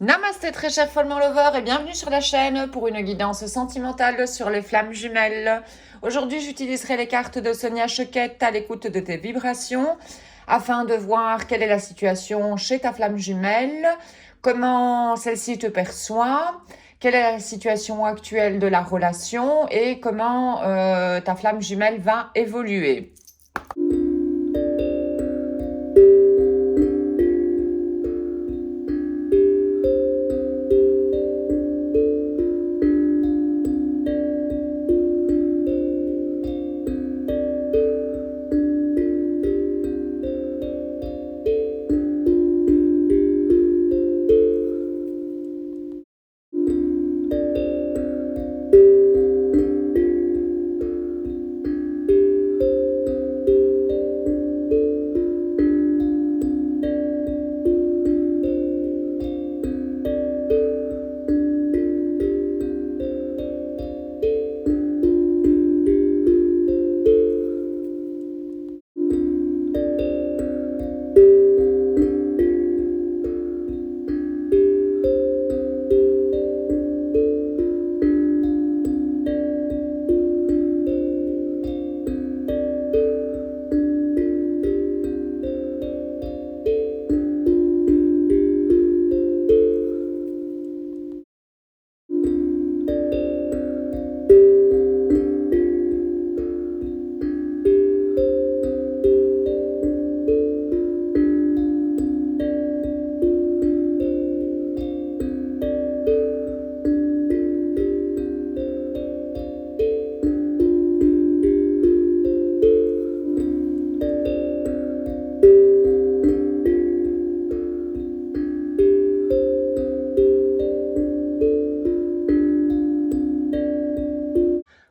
Namasté très cher follement lover et bienvenue sur la chaîne pour une guidance sentimentale sur les flammes jumelles. Aujourd'hui j'utiliserai les cartes de Sonia Choquette à l'écoute de tes vibrations afin de voir quelle est la situation chez ta flamme jumelle, comment celle-ci te perçoit, quelle est la situation actuelle de la relation et comment ta flamme jumelle va évoluer.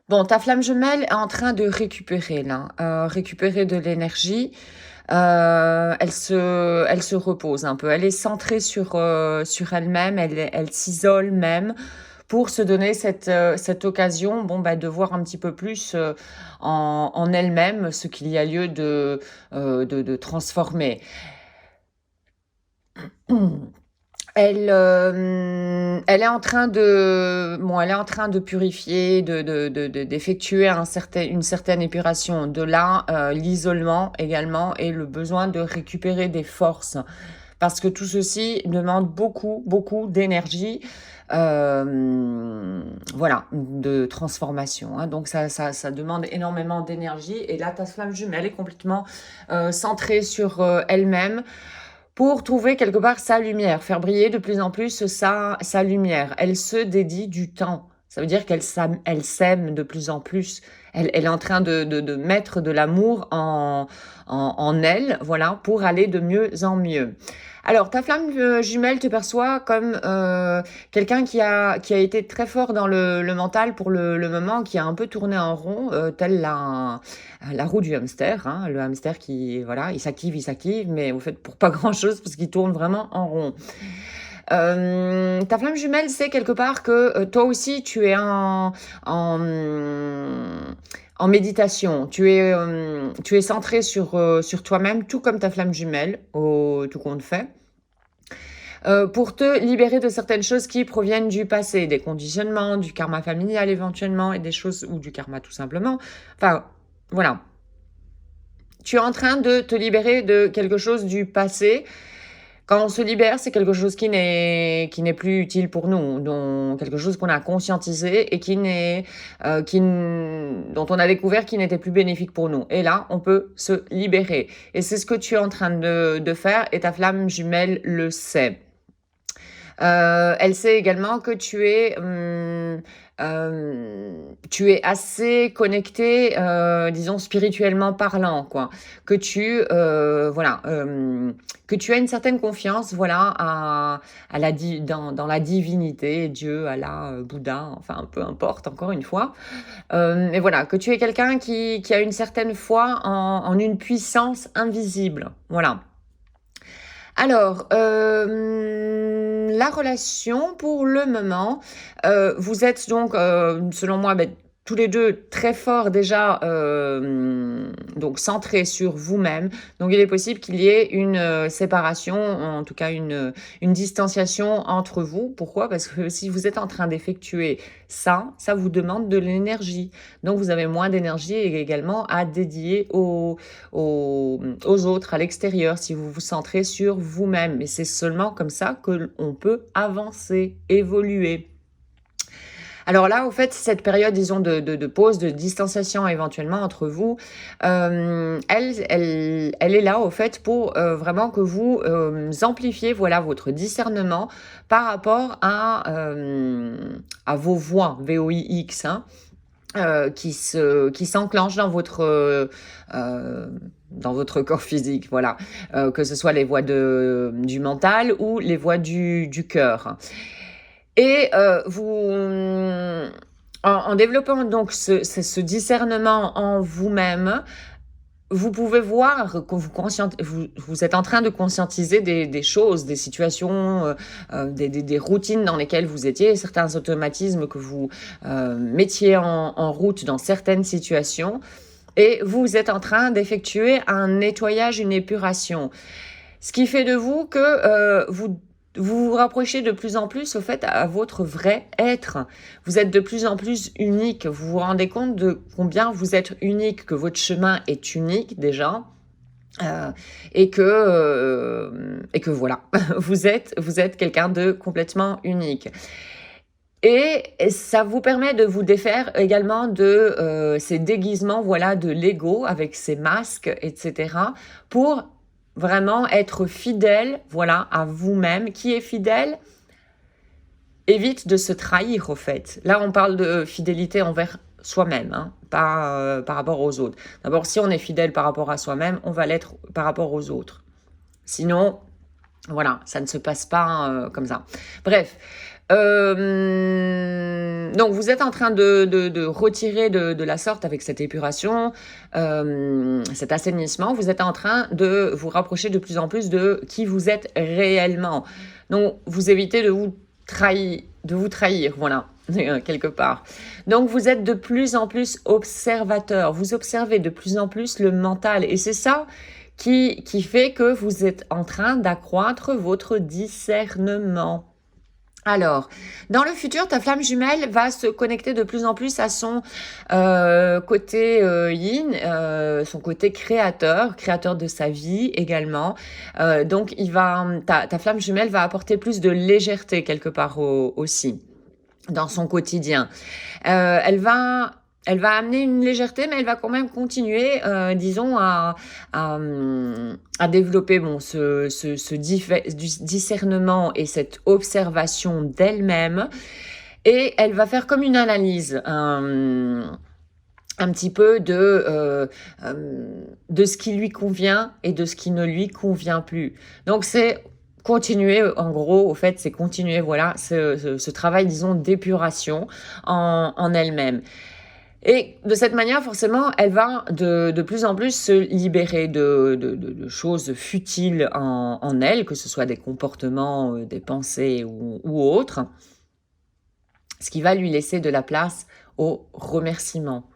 Bon, ta flamme jumelle est en train de récupérer là, récupérer de l'énergie. Elle se repose un peu. Elle est centrée sur elle-même. Elle s'isole même pour se donner cette occasion, bon, bah, de voir un petit peu plus en elle-même ce qu'il y a lieu de transformer. Elle est en train de purifier, d'effectuer une certaine épuration. De là, l'isolement également et le besoin de récupérer des forces. Parce que tout ceci demande beaucoup, beaucoup d'énergie, voilà, de transformation. Hein. Donc ça demande énormément d'énergie. Et là, ta flamme jumelle est complètement centrée sur elle-même, pour trouver quelque part sa lumière, faire briller de plus en plus sa lumière. Elle se dédie du temps. Ça veut dire qu'elle s'aime de plus en plus. Elle est en train de mettre de l'amour en elle, voilà, pour aller de mieux en mieux. Alors, ta flamme jumelle te perçoit comme quelqu'un qui a été très fort dans le mental pour le moment, qui a un peu tourné en rond, tel la roue du hamster, hein, le hamster qui, voilà, il s'active, mais au fait pour pas grand-chose parce qu'il tourne vraiment en rond. Ta flamme jumelle sait quelque part que toi aussi tu es en méditation, tu es centré sur toi-même, tout comme ta flamme jumelle, au tout compte fait. Pour te libérer de certaines choses qui proviennent du passé, des conditionnements, du karma familial éventuellement, et des choses, ou du karma tout simplement. Enfin, voilà. Tu es en train de te libérer de quelque chose du passé. Quand on se libère, c'est quelque chose qui n'est plus utile pour nous, quelque chose qu'on a conscientisé et dont on a découvert qu'il n'était plus bénéfique pour nous. Et là, on peut se libérer. Et c'est ce que tu es en train de faire, et ta flamme jumelle le sait. Elle sait également que tu es assez connecté, disons spirituellement parlant, quoi. Que que tu as une certaine confiance, voilà, dans la divinité, Dieu, Allah, Bouddha, enfin peu importe, encore une fois. Et voilà, que tu es quelqu'un qui a une certaine foi en une puissance invisible, voilà. Alors, la relation pour le moment, vous êtes donc, selon moi, tous les deux très forts déjà, donc centrés sur vous-même. Donc il est possible qu'il y ait une séparation, en tout cas une distanciation entre vous. Pourquoi? Parce que si vous êtes en train d'effectuer ça vous demande de l'énergie. Donc vous avez moins d'énergie également à dédier aux autres, à l'extérieur, si vous vous centrez sur vous-même. Et c'est seulement comme ça qu'on peut avancer, évoluer. Alors là, au fait, cette période, disons, de pause, de distanciation éventuellement entre vous, elle est là, au fait, pour vraiment que vous amplifiez, voilà, votre discernement par rapport à vos voix, VOIX, hein, qui s'enclenchent dans votre corps physique, voilà, que ce soit les voix du mental ou les voix du cœur. Et en développant donc ce discernement en vous-même, vous pouvez voir que vous êtes en train de conscientiser des choses, des situations, des routines dans lesquelles vous étiez, certains automatismes que vous mettiez en route dans certaines situations. Et vous êtes en train d'effectuer un nettoyage, une épuration. Ce qui fait de vous que vous rapprochez de plus en plus, au fait, à votre vrai être. Vous êtes de plus en plus unique. Vous vous rendez compte de combien vous êtes unique, que votre chemin est unique déjà. Et que voilà, vous êtes quelqu'un de complètement unique. Et ça vous permet de vous défaire également de ces déguisements, voilà, de l'ego avec ces masques, etc. pour vraiment être fidèle, voilà, à vous-même. Qui est fidèle évite de se trahir, au fait. Là, on parle de fidélité envers soi-même, hein, pas par rapport aux autres. D'abord, si on est fidèle par rapport à soi-même, on va l'être par rapport aux autres. Sinon, voilà, ça ne se passe pas comme ça. Bref. Donc vous êtes en train de retirer de la sorte avec cette épuration, cet assainissement, vous êtes en train de vous rapprocher de plus en plus de qui vous êtes réellement. Donc vous évitez de vous trahir, voilà, quelque part. Donc vous êtes de plus en plus observateur, vous observez de plus en plus le mental et c'est ça qui fait que vous êtes en train d'accroître votre discernement. Alors, dans le futur, ta flamme jumelle va se connecter de plus en plus à son côté yin, son côté créateur de sa vie également. Donc, ta flamme jumelle va apporter plus de légèreté quelque part aussi dans son quotidien. Elle va amener une légèreté, mais elle va quand même continuer, disons, à développer ce discernement et cette observation d'elle-même. Et elle va faire comme une analyse, un petit peu de ce qui lui convient et de ce qui ne lui convient plus. Donc, c'est continuer, en gros, au fait, c'est continuer, voilà, ce travail, disons, d'épuration en elle-même. Et de cette manière, forcément, elle va de plus en plus se libérer de choses futiles en elle, que ce soit des comportements, des pensées ou autres, ce qui va lui laisser de la place au remerciement.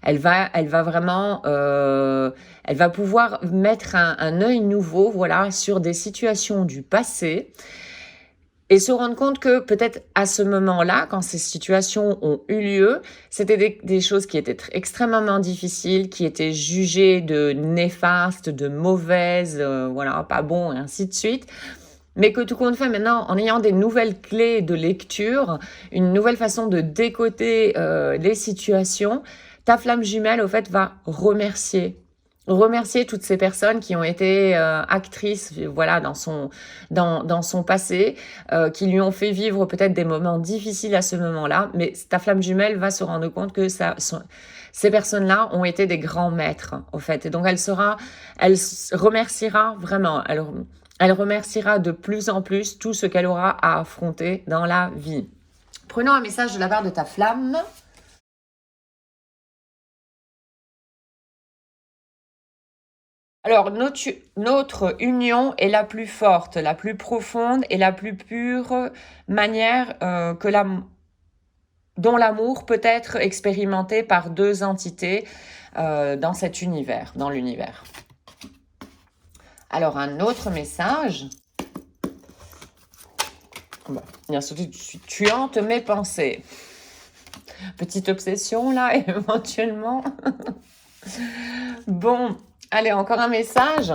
Elle va vraiment, elle va pouvoir mettre un œil nouveau, voilà, sur des situations du passé et se rendre compte que peut-être à ce moment-là, quand ces situations ont eu lieu, c'était des choses qui étaient extrêmement difficiles, qui étaient jugées de néfastes, de mauvaises, voilà, pas bon, et ainsi de suite. Mais que tout compte fait maintenant, en ayant des nouvelles clés de lecture, une nouvelle façon de décoder les situations, ta flamme jumelle, au fait, va remercier toutes ces personnes qui ont été actrices, voilà, dans son passé, qui lui ont fait vivre peut-être des moments difficiles à ce moment-là, mais ta flamme jumelle va se rendre compte que ces personnes-là ont été des grands maîtres, au fait. Et donc elle remerciera vraiment, elle remerciera de plus en plus tout ce qu'elle aura à affronter dans la vie. Prenons un message de la part de ta flamme. Alors, notre union est la plus forte, la plus profonde et la plus pure manière que dont l'amour peut être expérimenté par deux entités dans cet univers, dans l'univers. Alors, un autre message. Bon, bien sûr, tu hantes mes pensées. Petite obsession, là, éventuellement. Bon, allez, encore un message.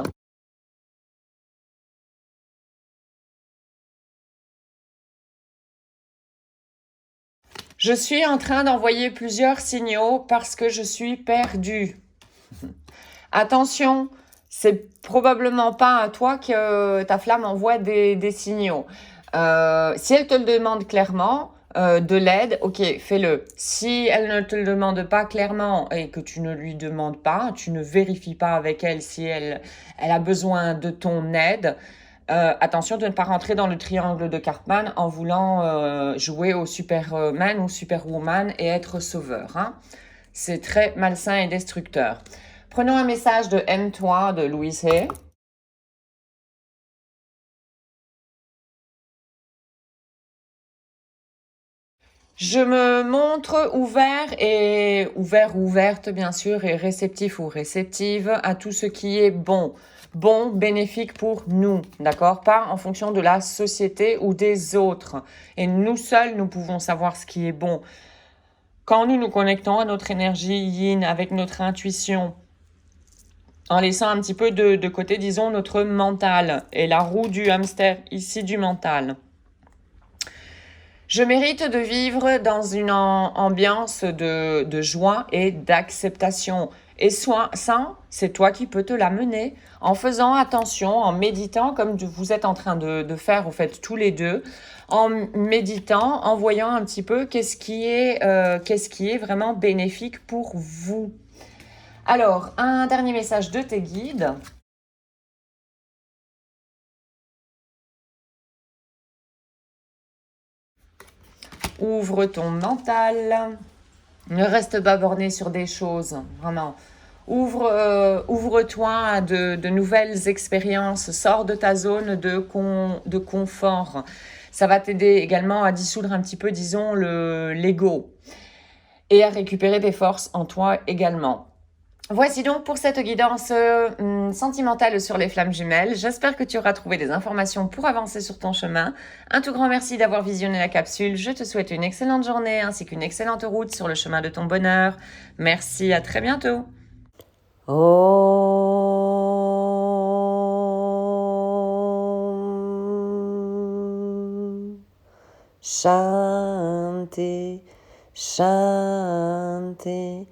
Je suis en train d'envoyer plusieurs signaux parce que je suis perdue. Attention, c'est probablement pas à toi que ta flamme envoie des signaux. Si elle te le demande clairement, de l'aide, ok, fais-le. Si elle ne te le demande pas clairement et que tu ne lui demandes pas, tu ne vérifies pas avec elle si elle a besoin de ton aide, attention de ne pas rentrer dans le triangle de Cartman en voulant jouer au Superman ou Superwoman et être sauveur. Hein. C'est très malsain et destructeur. Prenons un message de Aime-toi de Louise Hay. Je me montre ouvert ou ouverte bien sûr, et réceptif ou réceptive à tout ce qui est bon. Bon, bénéfique pour nous, d'accord? Pas en fonction de la société ou des autres. Et nous seuls, nous pouvons savoir ce qui est bon. Quand nous nous connectons à notre énergie yin avec notre intuition, en laissant un petit peu de côté, disons, notre mental et la roue du hamster ici du mental. Je mérite de vivre dans une ambiance de joie et d'acceptation. Et ça, c'est toi qui peux te l'amener en faisant attention, en méditant, comme vous êtes en train de faire, au fait, tous les deux, en méditant, en voyant un petit peu qu'est-ce qui est vraiment bénéfique pour vous. Alors, un dernier message de tes guides. Ouvre ton mental. Ne reste pas borné sur des choses, vraiment. Ouvre-toi à de nouvelles expériences. Sors de ta zone de confort. Ça va t'aider également à dissoudre un petit peu, disons, l'ego. Et à récupérer des forces en toi également. Voici donc pour cette guidance sentimentale sur les flammes jumelles. J'espère que tu auras trouvé des informations pour avancer sur ton chemin. Un tout grand merci d'avoir visionné la capsule. Je te souhaite une excellente journée ainsi qu'une excellente route sur le chemin de ton bonheur. Merci, à très bientôt. Shanti, Shanti.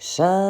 Shanti.